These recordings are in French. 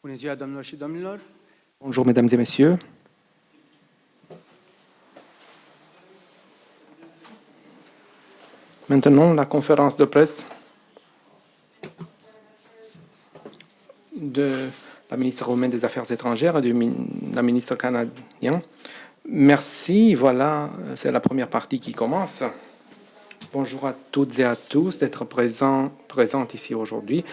Bună ziua, doamnelor și domnilor! Bonjour mesdames et messieurs. Maintenant, la conférence de presse de la ministre roumaine des Affaires étrangères et de la ministre canadienne. Merci, voilà, c'est la première partie qui commence. Bonjour à toutes et à tous d'être présentes ici aujourd'hui.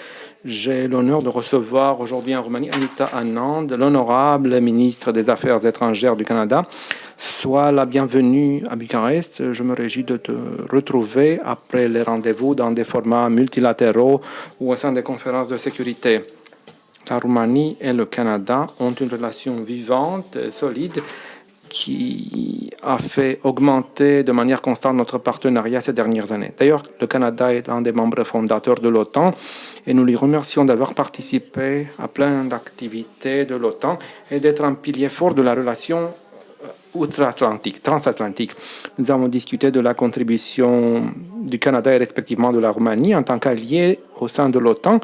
J'ai l'honneur de recevoir aujourd'hui en Roumanie Anita Anand, l'honorable ministre des Affaires étrangères du Canada. Sois la bienvenue à Bucarest. Je me réjouis de te retrouver après les rendez-vous dans des formats multilatéraux ou au sein des conférences de sécurité. La Roumanie et le Canada ont une relation vivante, solide, qui a fait augmenter de manière constante notre partenariat ces dernières années. D'ailleurs, le Canada est un des membres fondateurs de l'OTAN et nous lui remercions d'avoir participé à plein d'activités de l'OTAN et d'être un pilier fort de la relation transatlantique. Nous avons discuté de la contribution du Canada et respectivement de la Roumanie en tant qu'allié au sein de l'OTAN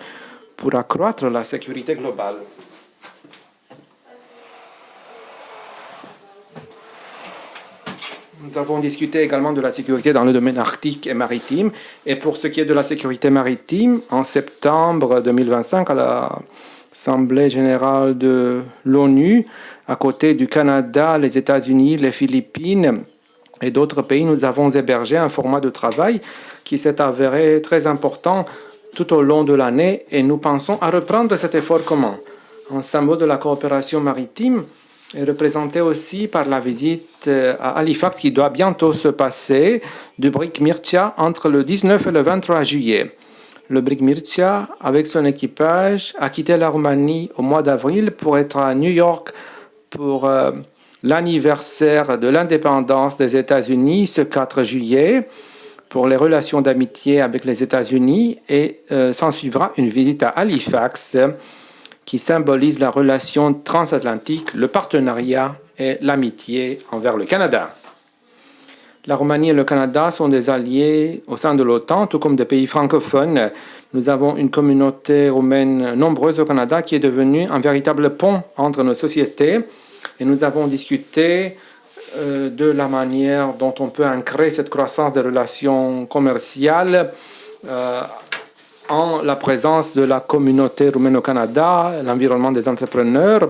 pour accroître la sécurité globale. Nous avons discuté également de la sécurité dans le domaine arctique et maritime. Et pour ce qui est de la sécurité maritime, en septembre 2025, à l'Assemblée générale de l'ONU, à côté du Canada, les États-Unis, les Philippines et d'autres pays, nous avons hébergé un format de travail qui s'est avéré très important tout au long de l'année et nous pensons à reprendre cet effort commun. Un symbole de la coopération maritime est représenté aussi par la visite à Halifax qui doit bientôt se passer du BRIC Mircea entre le 19 et le 23 juillet. Le BRIC Mircea, avec son équipage, a quitté la Roumanie au mois d'avril pour être à New York pour l'anniversaire de l'indépendance des États-Unis ce 4 juillet pour les relations d'amitié avec les États-Unis et s'en suivra une visite à Halifax qui symbolise la relation transatlantique, le partenariat et l'amitié envers le Canada. La Roumanie et le Canada sont des alliés au sein de l'OTAN, tout comme des pays francophones. Nous avons une communauté roumaine nombreuse au Canada qui est devenue un véritable pont entre nos sociétés. Et nous avons discuté de la manière dont on peut ancrer cette croissance des relations commerciales en la présence de la communauté roumaine au Canada, l'environnement des entrepreneurs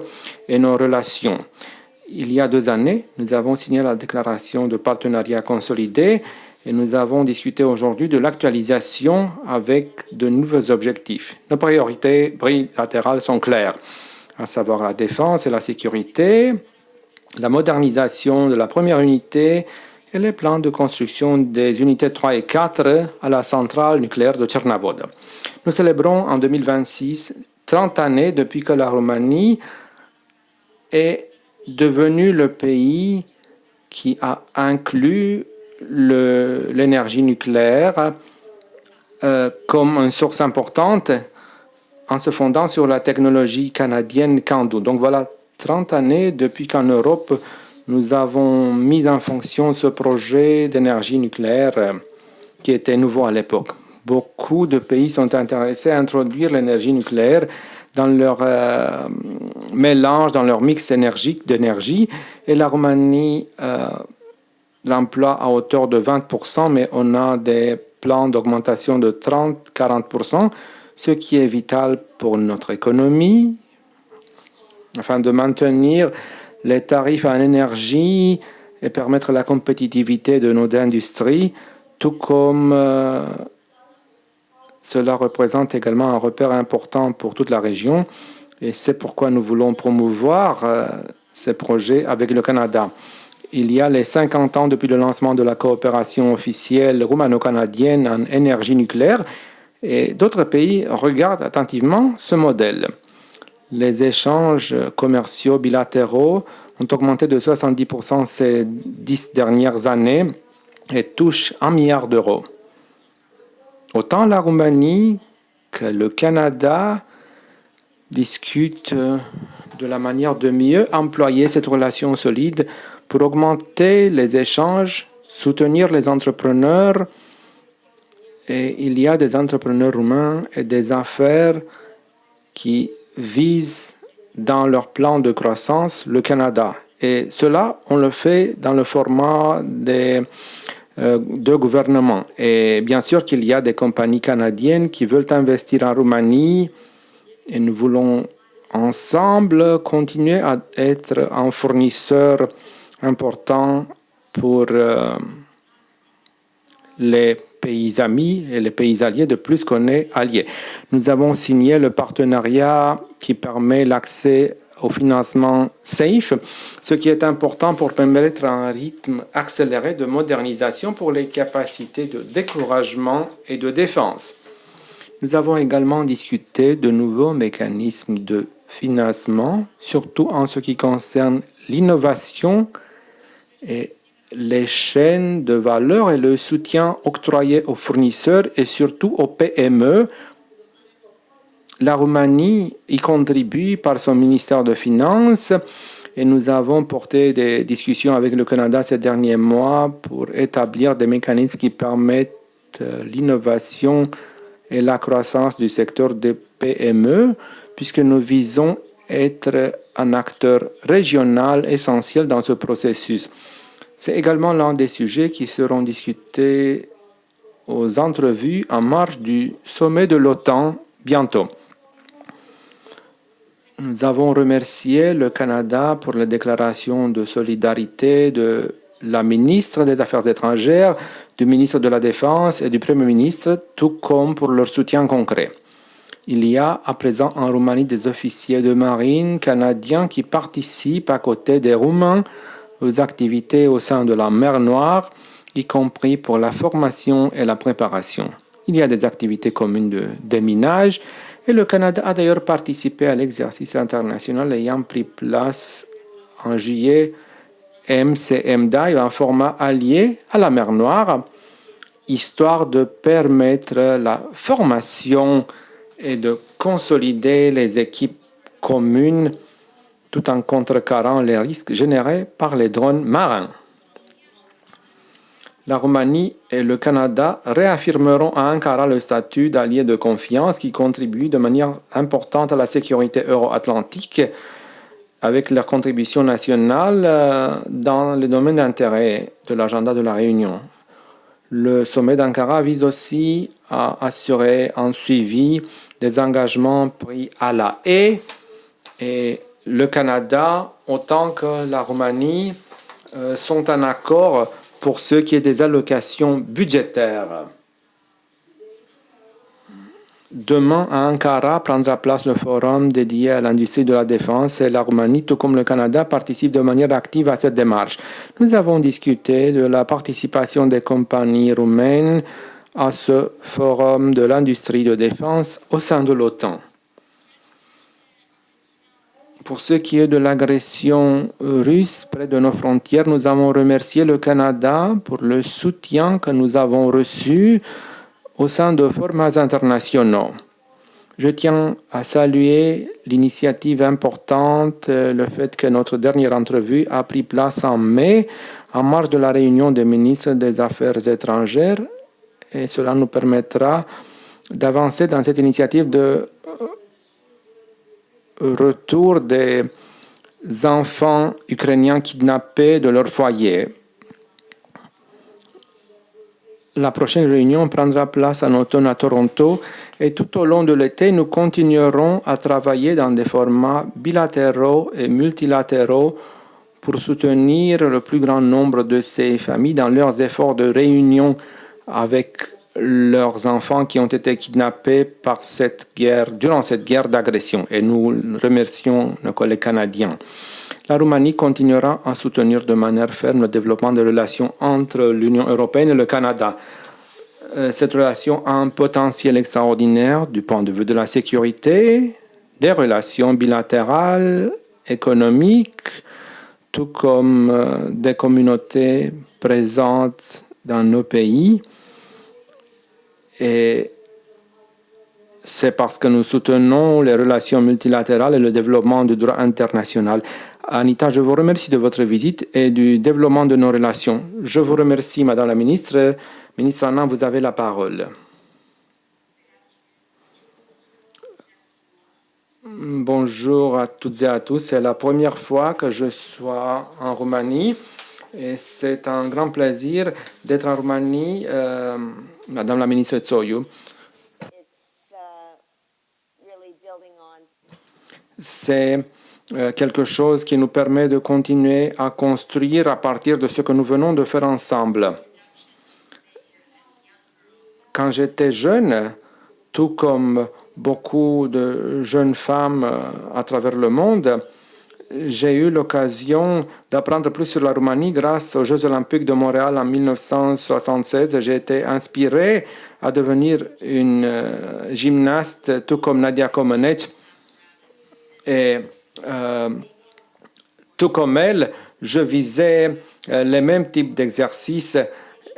et nos relations. Il y a 2 années, nous avons signé la déclaration de partenariat consolidé et nous avons discuté aujourd'hui de l'actualisation avec de nouveaux objectifs. Nos priorités bilatérales sont claires, à savoir la défense et la sécurité, la modernisation de la première unité et les plans de construction des unités 3 et 4 à la centrale nucléaire de Cernavod. Nous célébrons en 2026 30 années depuis que la Roumanie est devenue le pays qui a inclus l'énergie nucléaire comme une source importante en se fondant sur la technologie canadienne CANDU. Donc voilà 30 années depuis qu'en Europe, nous avons mis en fonction ce projet d'énergie nucléaire qui était nouveau à l'époque. Beaucoup de pays sont intéressés à introduire l'énergie nucléaire dans leur mélange, dans leur mix d'énergie. Et la Roumanie l'emploie à hauteur de 20%, mais on a des plans d'augmentation de 30-40%, ce qui est vital pour notre économie, afin de maintenir les tarifs en énergie et permettre la compétitivité de nos industries, tout comme cela représente également un repère important pour toute la région. Et c'est pourquoi nous voulons promouvoir ces projets avec le Canada. Il y a les 50 ans depuis le lancement de la coopération officielle roumano-canadienne en énergie nucléaire et d'autres pays regardent attentivement ce modèle. Les échanges commerciaux bilatéraux ont augmenté de 70% ces 10 dernières années et touchent 1 milliard d'euros. Autant la Roumanie que le Canada discutent de la manière de mieux employer cette relation solide pour augmenter les échanges, soutenir les entrepreneurs. Et il y a des entrepreneurs roumains et des affaires qui visent dans leur plan de croissance le Canada. Et cela, on le fait dans le format des deux gouvernements. Et bien sûr qu'il y a des compagnies canadiennes qui veulent investir en Roumanie et nous voulons ensemble continuer à être un fournisseur important pour les pays amis et les pays alliés de plus qu'on est alliés. Nous avons signé le partenariat qui permet l'accès au financement SAFE, ce qui est important pour permettre un rythme accéléré de modernisation pour les capacités de découragement et de défense. Nous avons également discuté de nouveaux mécanismes de financement, surtout en ce qui concerne l'innovation et les chaînes de valeur et le soutien octroyé aux fournisseurs et surtout aux PME. La Roumanie y contribue par son ministère de Finances et nous avons porté des discussions avec le Canada ces derniers mois pour établir des mécanismes qui permettent l'innovation et la croissance du secteur des PME, puisque nous visons être un acteur régional essentiel dans ce processus. C'est également l'un des sujets qui seront discutés aux entrevues en marge du sommet de l'OTAN bientôt. Nous avons remercié le Canada pour la déclaration de solidarité de la ministre des Affaires étrangères, du ministre de la Défense et du Premier ministre, tout comme pour leur soutien concret. Il y a à présent en Roumanie des officiers de marine canadiens qui participent à côté des Roumains aux activités au sein de la mer Noire, y compris pour la formation et la préparation. Il y a des activités communes de déminage et le Canada a d'ailleurs participé à l'exercice international ayant pris place en juillet MCMDAI, un format allié à la mer Noire, histoire de permettre la formation et de consolider les équipes communes tout en contrecarrant les risques générés par les drones marins. La Roumanie et le Canada réaffirmeront à Ankara le statut d'allié de confiance qui contribue de manière importante à la sécurité euro-atlantique avec leur contribution nationale dans le domaine d'intérêt de l'agenda de la Réunion. Le sommet d'Ankara vise aussi à assurer un suivi des engagements pris à la haie et le Canada, autant que la Roumanie, sont en accord pour ce qui est des allocations budgétaires. Demain, à Ankara, prendra place le forum dédié à l'industrie de la défense et la Roumanie, tout comme le Canada, participe de manière active à cette démarche. Nous avons discuté de la participation des compagnies roumaines à ce forum de l'industrie de défense au sein de l'OTAN. Pour ce qui est de l'agression russe près de nos frontières, nous avons remercié le Canada pour le soutien que nous avons reçu au sein de formats internationaux. Je tiens à saluer l'initiative importante, le fait que notre dernière entrevue a pris place en mai, en marge de la réunion des ministres des Affaires étrangères, et cela nous permettra d'avancer dans cette initiative de retour des enfants ukrainiens kidnappés de leur foyer. La prochaine réunion prendra place en automne à Toronto et tout au long de l'été, nous continuerons à travailler dans des formats bilatéraux et multilatéraux pour soutenir le plus grand nombre de ces familles dans leurs efforts de réunion avec leurs enfants qui ont été kidnappés par durant cette guerre d'agression. Et nous remercions nos collègues canadiens. La Roumanie continuera à soutenir de manière ferme le développement des relations entre l'Union européenne et le Canada. Cette relation a un potentiel extraordinaire du point de vue de la sécurité, des relations bilatérales, économiques, tout comme des communautés présentes dans nos pays. Et c'est parce que nous soutenons les relations multilatérales et le développement du droit international. Anita, je vous remercie de votre visite et du développement de nos relations. Je vous remercie, Madame la Ministre. Ministre Annan, vous avez la parole. Bonjour à toutes et à tous. C'est la première fois que je sois en Roumanie et c'est un grand plaisir d'être en Roumanie, Madame la ministre Tsoiu. C'est quelque chose qui nous permet de continuer à construire à partir de ce que nous venons de faire ensemble. Quand j'étais jeune, tout comme beaucoup de jeunes femmes à travers le monde, j'ai eu l'occasion d'apprendre plus sur la Roumanie grâce aux Jeux olympiques de Montréal en 1976. J'ai été inspiré à devenir une gymnaste, tout comme Nadia Comaneci. Et tout comme elle, je visais les mêmes types d'exercices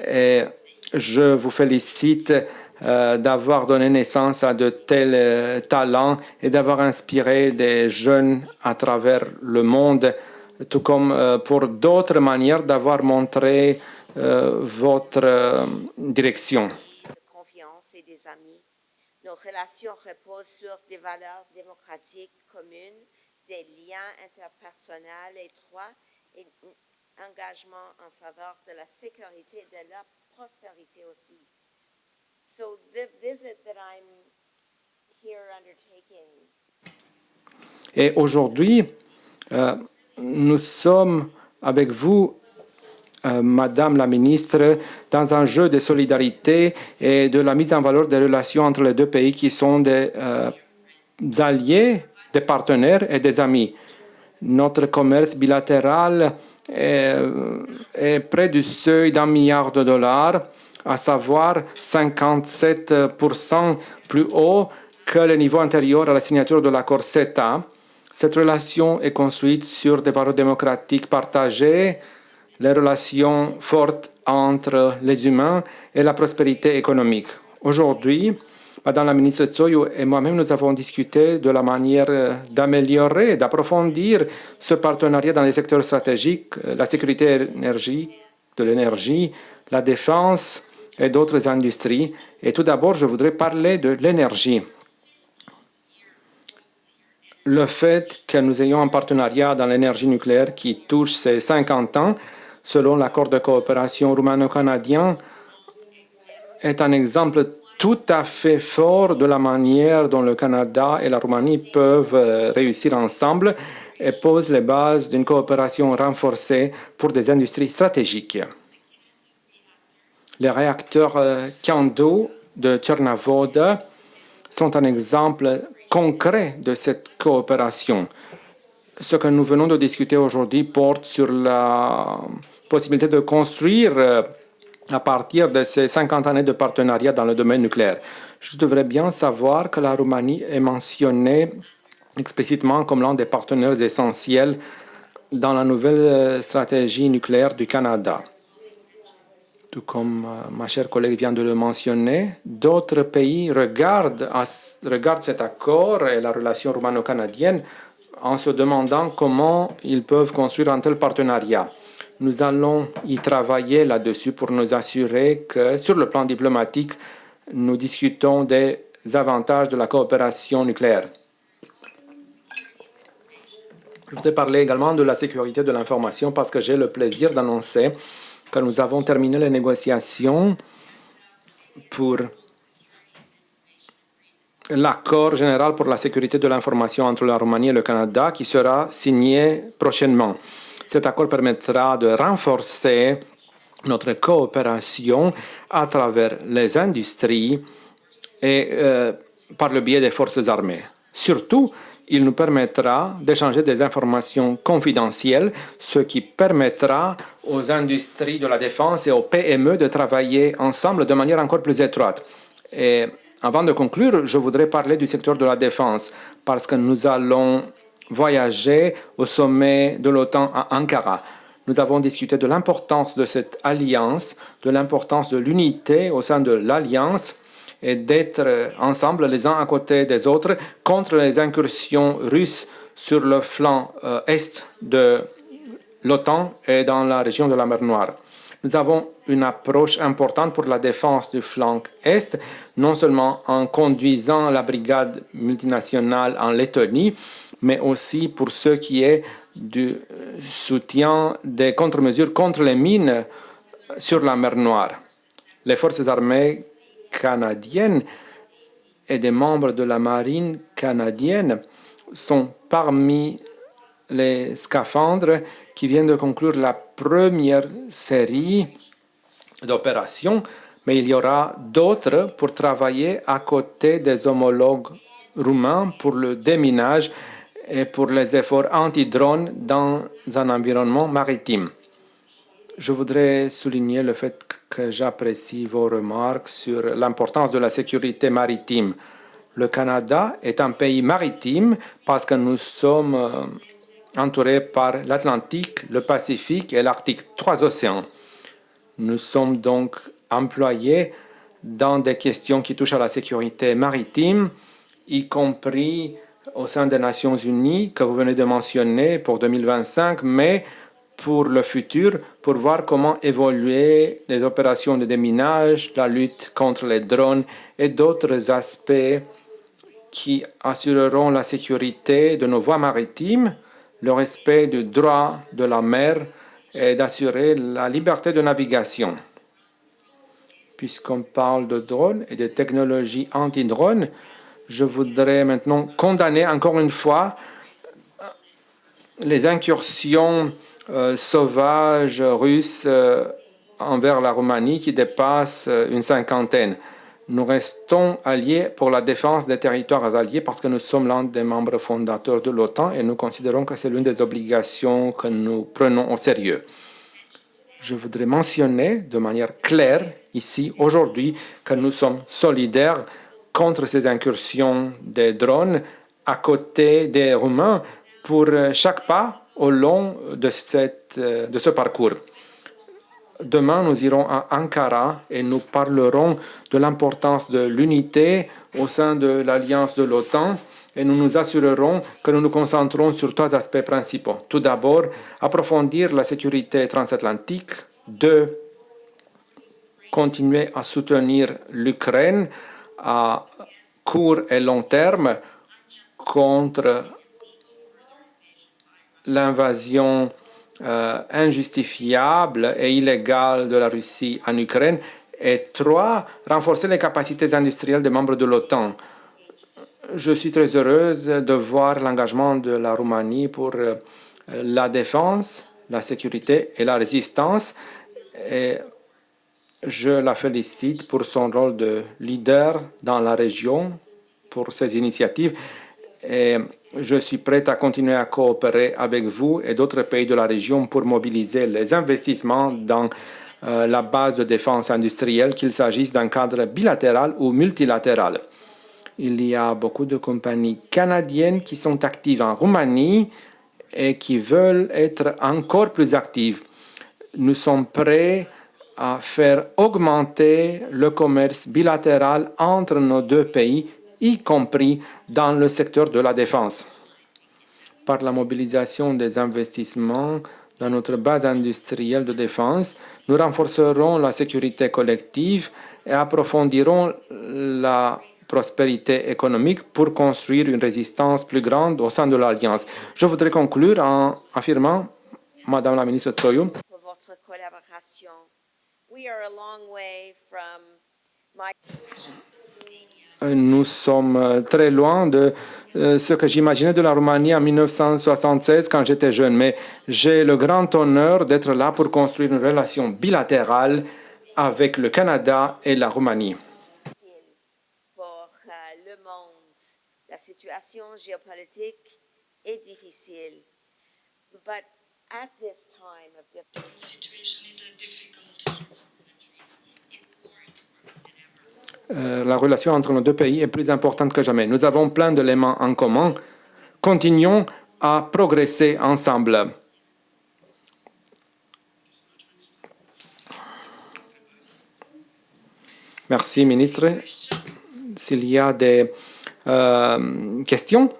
et je vous félicite d'avoir donné naissance à de tels talents et d'avoir inspiré des jeunes à travers le monde, tout comme pour d'autres manières d'avoir montré votre direction. Confiance et des amis. Nos relations reposent sur des valeurs démocratiques communes, des liens interpersonnels étroits et un engagement en faveur de la sécurité et de la prospérité aussi. So the visit that I'm here undertaking. Et aujourd'hui, nous sommes avec vous, Madame la ministre, dans un jeu de solidarité et de la mise en valeur des relations entre les deux pays qui sont des alliés, des partenaires et des amis. Notre commerce bilatéral est près du seuil d'1 milliard de dollars, à savoir 57% plus haut que le niveau antérieur à la signature de l'accord CETA. Cette relation est construite sur des valeurs démocratiques partagées, les relations fortes entre les humains et la prospérité économique. Aujourd'hui, Madame la ministre Tsoiu et moi-même, nous avons discuté de la manière d'améliorer, d'approfondir ce partenariat dans les secteurs stratégiques, la sécurité de l'énergie, la défense et d'autres industries. Et tout d'abord, je voudrais parler de l'énergie. Le fait que nous ayons un partenariat dans l'énergie nucléaire qui touche ses 50 ans, selon l'accord de coopération roumano-canadien, est un exemple tout à fait fort de la manière dont le Canada et la Roumanie peuvent réussir ensemble et pose les bases d'une coopération renforcée pour des industries stratégiques. Les réacteurs Kyandu de Tchernavodă sont un exemple concret de cette coopération. Ce que nous venons de discuter aujourd'hui porte sur la possibilité de construire à partir de ces 50 années de partenariat dans le domaine nucléaire. Je devrais bien savoir que la Roumanie est mentionnée explicitement comme l'un des partenaires essentiels dans la nouvelle stratégie nucléaire du Canada. Tout comme ma chère collègue vient de le mentionner, d'autres pays regardent cet accord et la relation roumano-canadienne en se demandant comment ils peuvent construire un tel partenariat. Nous allons y travailler là-dessus pour nous assurer que, sur le plan diplomatique, nous discutons des avantages de la coopération nucléaire. Je voudrais parler également de la sécurité de l'information parce que j'ai le plaisir d'annoncer que nous avons terminé les négociations pour l'accord général pour la sécurité de l'information entre la Roumanie et le Canada qui sera signé prochainement. Cet accord permettra de renforcer notre coopération à travers les industries et par le biais des forces armées. Surtout, il nous permettra d'échanger des informations confidentielles, ce qui permettra aux industries de la défense et aux PME de travailler ensemble de manière encore plus étroite. Et avant de conclure, je voudrais parler du secteur de la défense, parce que nous allons voyager au sommet de l'OTAN à Ankara. Nous avons discuté de l'importance de cette alliance, de l'importance de l'unité au sein de l'alliance et d'être ensemble les uns à côté des autres contre les incursions russes sur le flanc est de l'OTAN et dans la région de la mer Noire. Nous avons une approche importante pour la défense du flanc Est, non seulement en conduisant la brigade multinationale en Lettonie, mais aussi pour ce qui est du soutien des contre-mesures contre les mines sur la mer Noire. Les forces armées canadiennes et des membres de la marine canadienne sont parmi les scaphandres qui viennent de conclure la première série d'opérations, mais il y aura d'autres pour travailler à côté des homologues roumains pour le déminage et pour les efforts anti-drones dans un environnement maritime. Je voudrais souligner le fait que j'apprécie vos remarques sur l'importance de la sécurité maritime. Le Canada est un pays maritime parce que nous sommes entourés par l'Atlantique, le Pacifique et l'Arctique, 3 océans. Nous sommes donc employés dans des questions qui touchent à la sécurité maritime, y compris au sein des Nations Unies, que vous venez de mentionner pour 2025, mais pour le futur, pour voir comment évoluer les opérations de déminage, la lutte contre les drones et d'autres aspects qui assureront la sécurité de nos voies maritimes, le respect du droit de la mer et d'assurer la liberté de navigation. Puisqu'on parle de drones et de technologies anti-drones, je voudrais maintenant condamner encore une fois les incursions sauvages russes envers la Roumanie qui dépassent une cinquantaine. Nous restons alliés pour la défense des territoires alliés parce que nous sommes l'un des membres fondateurs de l'OTAN et nous considérons que c'est l'une des obligations que nous prenons au sérieux. Je voudrais mentionner de manière claire ici, aujourd'hui, que nous sommes solidaires contre ces incursions des drones à côté des Roumains pour chaque pas au long de ce parcours. Demain, nous irons à Ankara et nous parlerons de l'importance de l'unité au sein de l'alliance de l'OTAN et nous nous assurerons que nous nous concentrons sur 3 aspects principaux. Tout d'abord, approfondir la sécurité transatlantique. 2, continuer à soutenir l'Ukraine à court et long terme contre l'invasion injustifiable et illégale de la Russie en Ukraine. Et 3, renforcer les capacités industrielles des membres de l'OTAN. Je suis très heureuse de voir l'engagement de la Roumanie pour la défense, la sécurité et la résistance. Et je la félicite pour son rôle de leader dans la région, pour ses initiatives. Et je suis prête à continuer à coopérer avec vous et d'autres pays de la région pour mobiliser les investissements dans la base de défense industrielle, qu'il s'agisse d'un cadre bilatéral ou multilatéral. Il y a beaucoup de compagnies canadiennes qui sont actives en Roumanie et qui veulent être encore plus actives. Nous sommes prêts à faire augmenter le commerce bilatéral entre nos 2 pays, y compris dans le secteur de la défense. Par la mobilisation des investissements dans notre base industrielle de défense, nous renforcerons la sécurité collective et approfondirons la prospérité économique pour construire une résistance plus grande au sein de l'Alliance. Je voudrais conclure en affirmant, Madame la ministre Toyou, pour votre collaboration. We are a long way from my... Nous sommes très loin de ce que j'imaginais de la Roumanie en 1976 quand j'étais jeune, mais j'ai le grand honneur d'être là pour construire une relation bilatérale avec le Canada et la Roumanie. Pour le monde, la situation géopolitique est difficile. But at this time of la relation entre nos 2 pays est plus importante que jamais. Nous avons plein d'éléments en commun. Continuons à progresser ensemble. Merci, ministre. S'il y a des questions.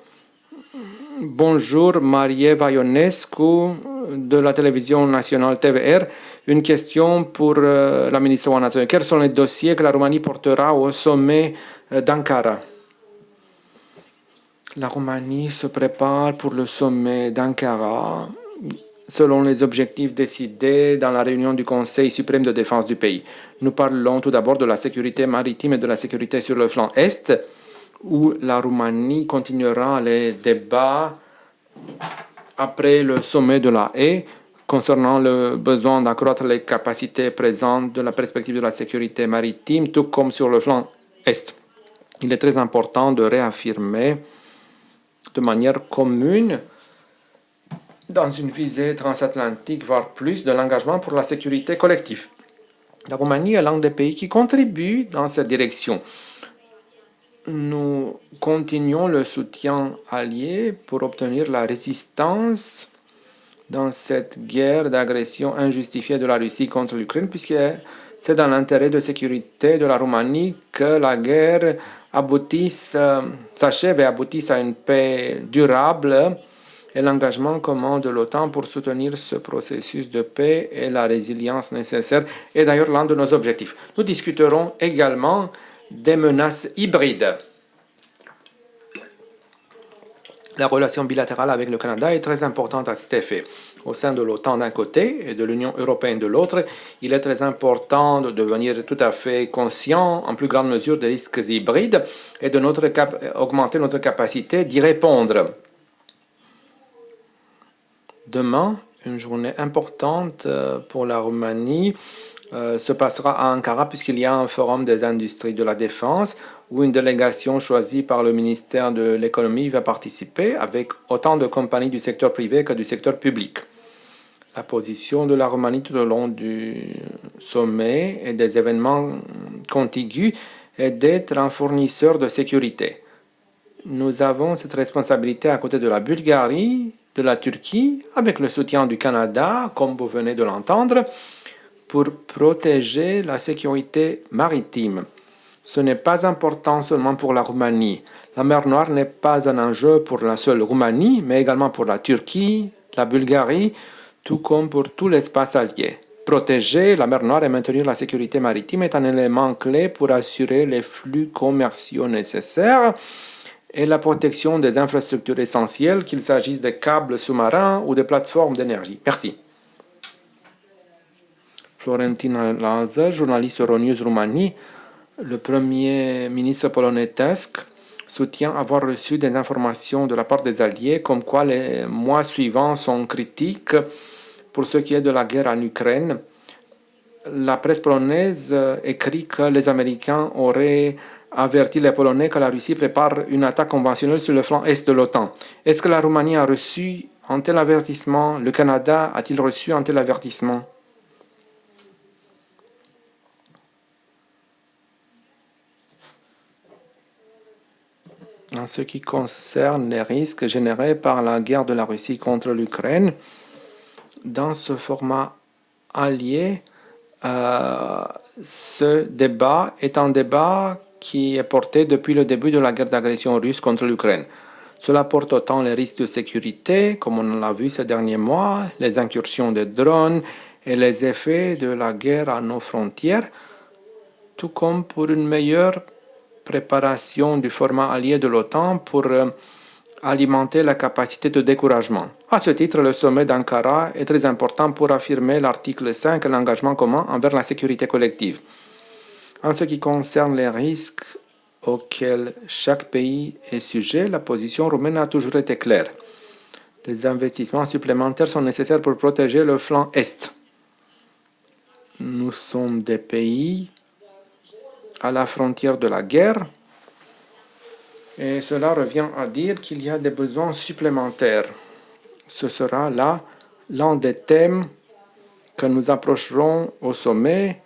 Bonjour, Marie-Eva Ionescu de la télévision nationale TVR. Une question pour la ministre Wanazoy. Quels sont les dossiers que la Roumanie portera au sommet d'Ankara? La Roumanie se prépare pour le sommet d'Ankara selon les objectifs décidés dans la réunion du Conseil suprême de défense du pays. Nous parlons tout d'abord de la sécurité maritime et de la sécurité sur le flanc Est, où la Roumanie continuera les débats après le sommet de la Haye concernant le besoin d'accroître les capacités présentes de la perspective de la sécurité maritime, tout comme sur le flanc Est. Il est très important de réaffirmer de manière commune, dans une visée transatlantique, voire plus, de l'engagement pour la sécurité collective. La Roumanie est l'un des pays qui contribue dans cette direction. Nous continuons le soutien allié pour obtenir la résistance dans cette guerre d'agression injustifiée de la Russie contre l'Ukraine, puisque c'est dans l'intérêt de sécurité de la Roumanie que la guerre s'achève et aboutisse à une paix durable, et l'engagement commun de l'OTAN pour soutenir ce processus de paix et la résilience nécessaire est d'ailleurs l'un de nos objectifs. Nous discuterons également des menaces hybrides. La relation bilatérale avec le Canada est très importante à cet effet. Au sein de l'OTAN d'un côté et de l'Union européenne de l'autre, il est très important de devenir tout à fait conscient en plus grande mesure des risques hybrides et de augmenter notre capacité d'y répondre. Demain, une journée importante pour la Roumanie se passera à Ankara puisqu'il y a un forum des industries de la défense où une délégation choisie par le ministère de l'économie va participer avec autant de compagnies du secteur privé que du secteur public. La position de la Roumanie tout au long du sommet et des événements contigus est d'être un fournisseur de sécurité. Nous avons cette responsabilité à côté de la Bulgarie, de la Turquie, avec le soutien du Canada, comme vous venez de l'entendre, pour protéger la sécurité maritime. Ce n'est pas important seulement pour la Roumanie. La mer Noire n'est pas un enjeu pour la seule Roumanie, mais également pour la Turquie, la Bulgarie, tout comme pour tout l'espace allié. Protéger la mer Noire et maintenir la sécurité maritime est un élément clé pour assurer les flux commerciaux nécessaires et la protection des infrastructures essentielles, qu'il s'agisse de câbles sous-marins ou de plateformes d'énergie. Merci. Florentina Lazar, journaliste Euronews Roumanie. Le Premier ministre polonais Tusk soutient avoir reçu des informations de la part des Alliés comme quoi les mois suivants sont critiques pour ce qui est de la guerre en Ukraine. La presse polonaise écrit que les Américains auraient averti les Polonais que la Russie prépare une attaque conventionnelle sur le flanc est de l'OTAN. Est-ce que la Roumanie a reçu un tel avertissement? Le Canada a-t-il reçu un tel avertissement? En ce qui concerne les risques générés par la guerre de la Russie contre l'Ukraine, dans ce format allié, ce débat est un débat qui est porté depuis le début de la guerre d'agression russe contre l'Ukraine. Cela porte autant les risques de sécurité, comme on l'a vu ces derniers mois, les incursions de drones et les effets de la guerre à nos frontières, tout comme pour une meilleure préparation du format allié de l'OTAN pour alimenter la capacité de découragement. À ce titre, le sommet d'Ankara est très important pour affirmer l'article 5 et l'engagement commun envers la sécurité collective. En ce qui concerne les risques auxquels chaque pays est sujet, la position roumaine a toujours été claire. Des investissements supplémentaires sont nécessaires pour protéger le flanc Est. Nous sommes des pays à la frontière de la guerre, et cela revient à dire qu'il y a des besoins supplémentaires. Ce sera là l'un des thèmes que nous approcherons au sommet,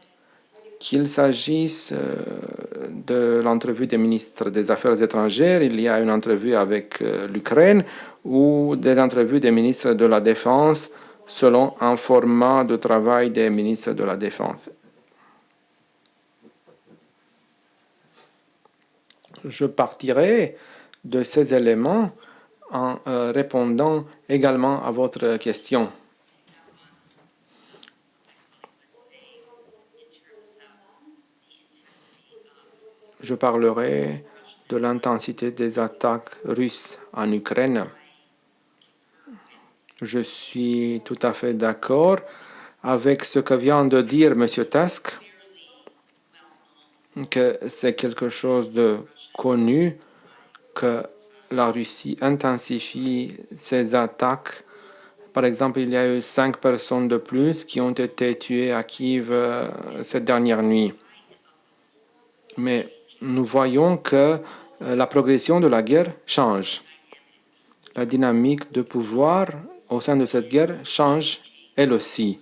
qu'il s'agisse de l'entrevue des ministres des Affaires étrangères, il y a une entrevue avec l'Ukraine, ou des entrevues des ministres de la Défense selon un format de travail des ministres de la Défense. Je partirai de ces éléments en répondant également à votre question. je parlerai de l'intensité des attaques russes en Ukraine. Je suis tout à fait d'accord avec ce que vient de dire M. Tusk, que c'est quelque chose de connu, que la Russie intensifie ses attaques. Par exemple, il y a eu 5 personnes de plus qui ont été tuées à Kiev cette dernière nuit. Mais nous voyons que la progression de la guerre change. La dynamique de pouvoir au sein de cette guerre change elle aussi.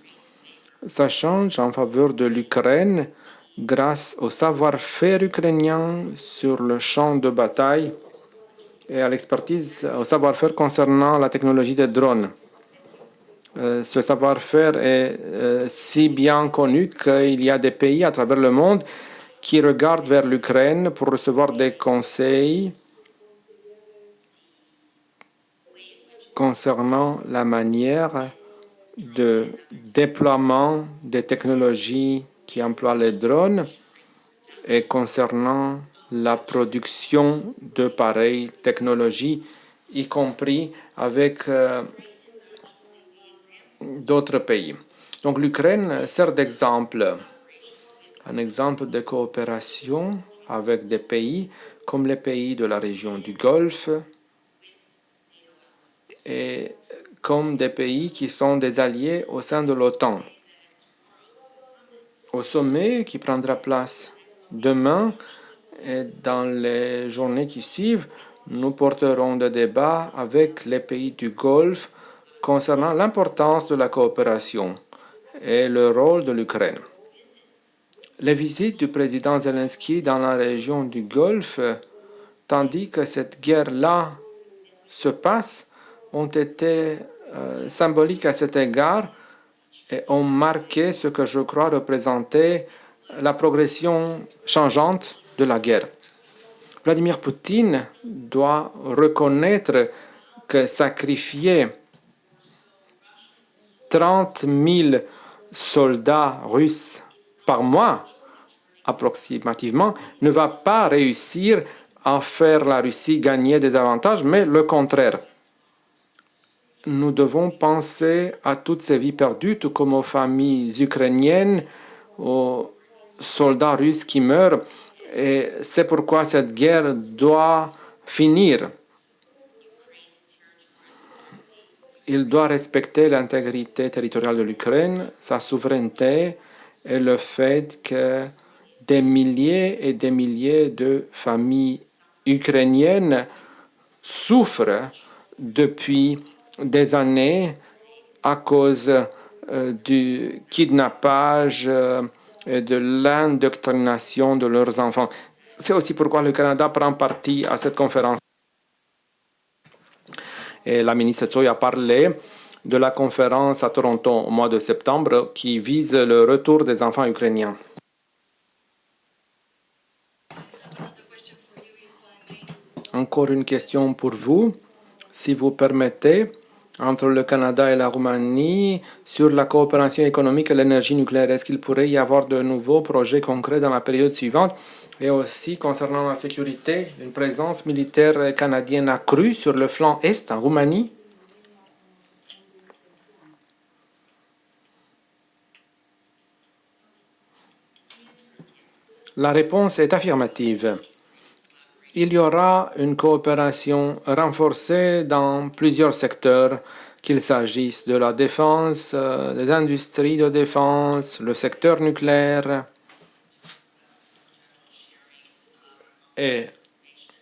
Ça change en faveur de l'Ukraine grâce au savoir-faire ukrainien sur le champ de bataille et à l'expertise, au savoir-faire concernant la technologie des drones. Ce savoir-faire est si bien connu qu'il y a des pays à travers le monde qui regardent vers l'Ukraine pour recevoir des conseils concernant la manière de déploiement des technologies qui emploient les drones et concernant la production de pareilles technologies, y compris avec d'autres pays. Donc l'Ukraine sert d'exemple, un exemple de coopération avec des pays comme les pays de la région du Golfe et comme des pays qui sont des alliés au sein de l'OTAN. Au sommet qui prendra place demain et dans les journées qui suivent, nous porterons des débats avec les pays du Golfe concernant l'importance de la coopération et le rôle de l'Ukraine. Les visites du président Zelensky dans la région du Golfe, tandis que cette guerre-là se passe, ont été symboliques à cet égard et ont marqué ce que je crois représenter la progression changeante de la guerre. Vladimir Poutine doit reconnaître que sacrifier 30 000 soldats russes par mois, approximativement, ne va pas réussir à faire la Russie gagner des avantages, mais le contraire. Nous devons penser à toutes ces vies perdues, tout comme aux familles ukrainiennes, aux soldats russes qui meurent. Et c'est pourquoi cette guerre doit finir. Il doit respecter l'intégrité territoriale de l'Ukraine, sa souveraineté et le fait que des milliers et des milliers de familles ukrainiennes souffrent depuis des années à cause du kidnappage et de l'indoctrination de leurs enfants. C'est aussi pourquoi le Canada prend partie à cette conférence. Et la ministre Tsoi a parlé de la conférence à Toronto au mois de septembre qui vise le retour des enfants ukrainiens. Encore une question pour vous, si vous permettez, entre le Canada et la Roumanie sur la coopération économique et l'énergie nucléaire. Est-ce qu'il pourrait y avoir de nouveaux projets concrets dans la période suivante? Et aussi, concernant la sécurité, une présence militaire canadienne accrue sur le flanc Est, en Roumanie? La réponse est affirmative. Il y aura une coopération renforcée dans plusieurs secteurs, qu'il s'agisse de la défense, des industries de défense, le secteur nucléaire et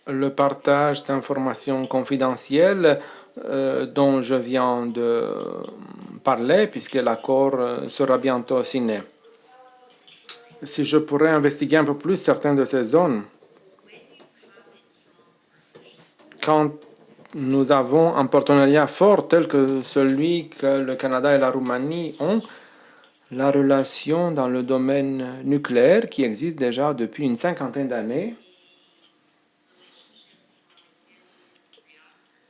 le partage d'informations confidentielles dont je viens de parler, puisque l'accord sera bientôt signé. Si je pourrais investiguer un peu plus certaines de ces zones, quand nous avons un partenariat fort tel que celui que le Canada et la Roumanie ont, la relation dans le domaine nucléaire qui existe déjà depuis une cinquantaine d'années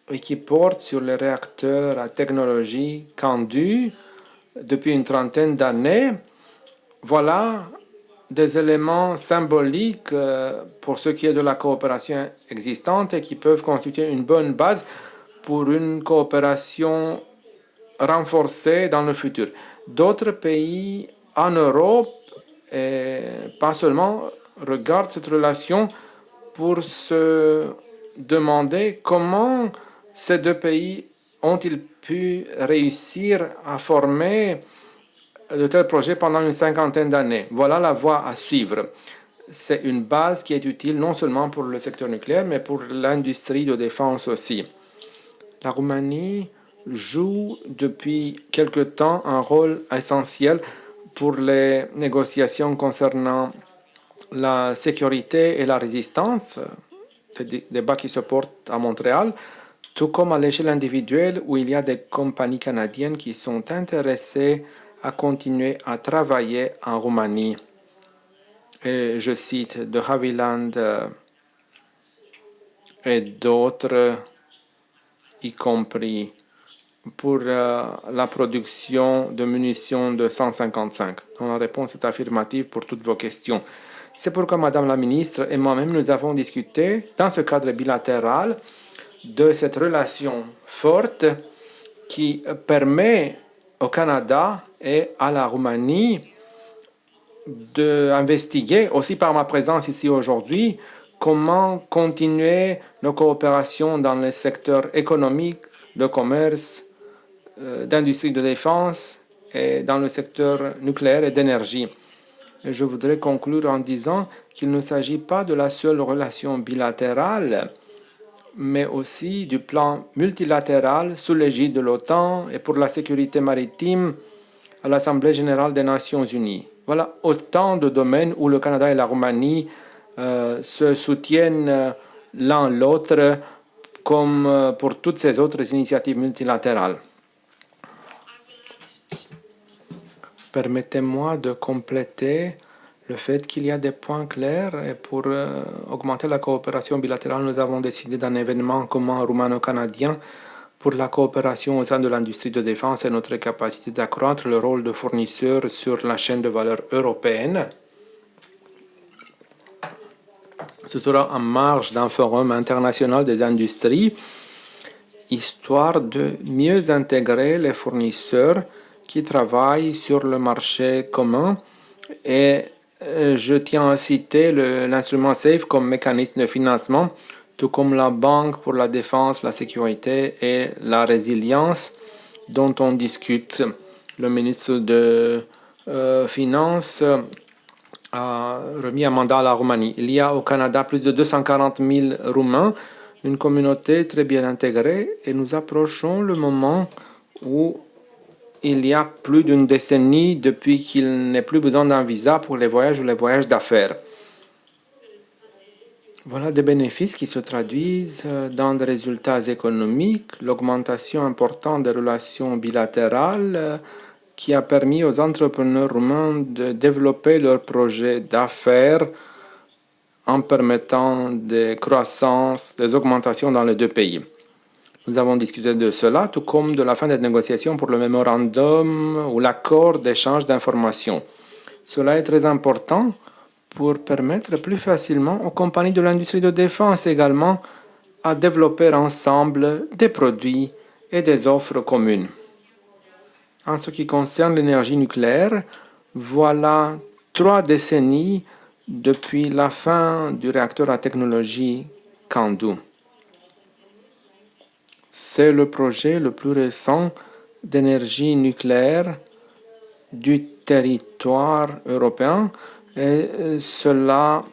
et qui porte sur les réacteurs à technologie CANDU depuis une trentaine d'années, voilà des éléments symboliques pour ce qui est de la coopération existante et qui peuvent constituer une bonne base pour une coopération renforcée dans le futur. D'autres pays en Europe, et pas seulement, regardent cette relation pour se demander comment ces deux pays ont-ils pu réussir à former de tels projets pendant une cinquantaine d'années. Voilà la voie à suivre. C'est une base qui est utile non seulement pour le secteur nucléaire, mais pour l'industrie de défense aussi. La Roumanie joue depuis quelque temps un rôle essentiel pour les négociations concernant la sécurité et la résistance, des débats qui se portent à Montréal, tout comme à l'échelle individuelle où il y a des compagnies canadiennes qui sont intéressées à continuer à travailler en Roumanie. Et je cite de Haviland et d'autres, y compris pour la production de munitions de 155. Donc la réponse est affirmative pour toutes vos questions. C'est pourquoi Madame la ministre et moi-même, nous avons discuté dans ce cadre bilatéral de cette relation forte qui permet au Canada et à la Roumanie d'investiguer, aussi par ma présence ici aujourd'hui, comment continuer nos coopérations dans les secteurs économiques, de commerce, d'industrie de défense et dans le secteur nucléaire et d'énergie. Je voudrais conclure en disant qu'il ne s'agit pas de la seule relation bilatérale, mais aussi du plan multilatéral sous l'égide de l'OTAN et pour la sécurité maritime à l'Assemblée générale des Nations unies. Voilà autant de domaines où le Canada et la Roumanie se soutiennent l'un l'autre, comme pour toutes ces autres initiatives multilatérales. Permettez-moi de compléter le fait qu'il y a des points clairs et pour augmenter la coopération bilatérale, nous avons décidé d'un événement commun roumano-canadien pour la coopération au sein de l'industrie de défense et notre capacité d'accroître le rôle de fournisseur sur la chaîne de valeur européenne. Ce sera en marge d'un forum international des industries, histoire de mieux intégrer les fournisseurs qui travaillent sur le marché commun. Et je tiens à citer l'instrument SAFE comme mécanisme de financement, tout comme la Banque pour la défense, la sécurité et la résilience dont on discute. Le ministre de Finances a remis un mandat à la Roumanie. Il y a au Canada plus de 240 000 Roumains, une communauté très bien intégrée, et nous approchons le moment où il y a plus d'une décennie depuis qu'il n'est plus besoin d'un visa pour les voyages ou les voyages d'affaires. Voilà des bénéfices qui se traduisent dans des résultats économiques, l'augmentation importante des relations bilatérales qui a permis aux entrepreneurs roumains de développer leurs projets d'affaires en permettant des croissances, des augmentations dans les deux pays. Nous avons discuté de cela, tout comme de la fin des négociations pour le mémorandum ou l'accord d'échange d'informations. Cela est très important pour permettre plus facilement aux compagnies de l'industrie de défense également à développer ensemble des produits et des offres communes. En ce qui concerne l'énergie nucléaire, voilà 3 décennies depuis la fin du réacteur à technologie CANDU. C'est le projet le plus récent d'énergie nucléaire du territoire européen et cela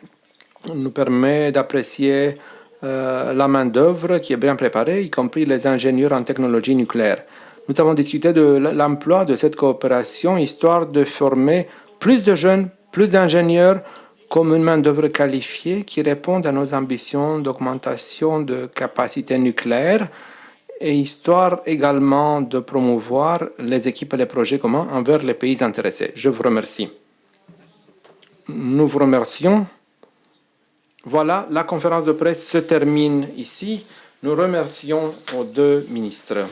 nous permet d'apprécier la main-d'œuvre qui est bien préparée, y compris les ingénieurs en technologie nucléaire. Nous avons discuté de l'emploi de cette coopération, histoire de former plus de jeunes, plus d'ingénieurs, comme une main-d'œuvre qualifiée qui répond à nos ambitions d'augmentation de capacité nucléaire et histoire également de promouvoir les équipes et les projets communs envers les pays intéressés. Je vous remercie. Nous vous remercions. Voilà, la conférence de presse se termine ici. Nous remercions aux 2 ministres.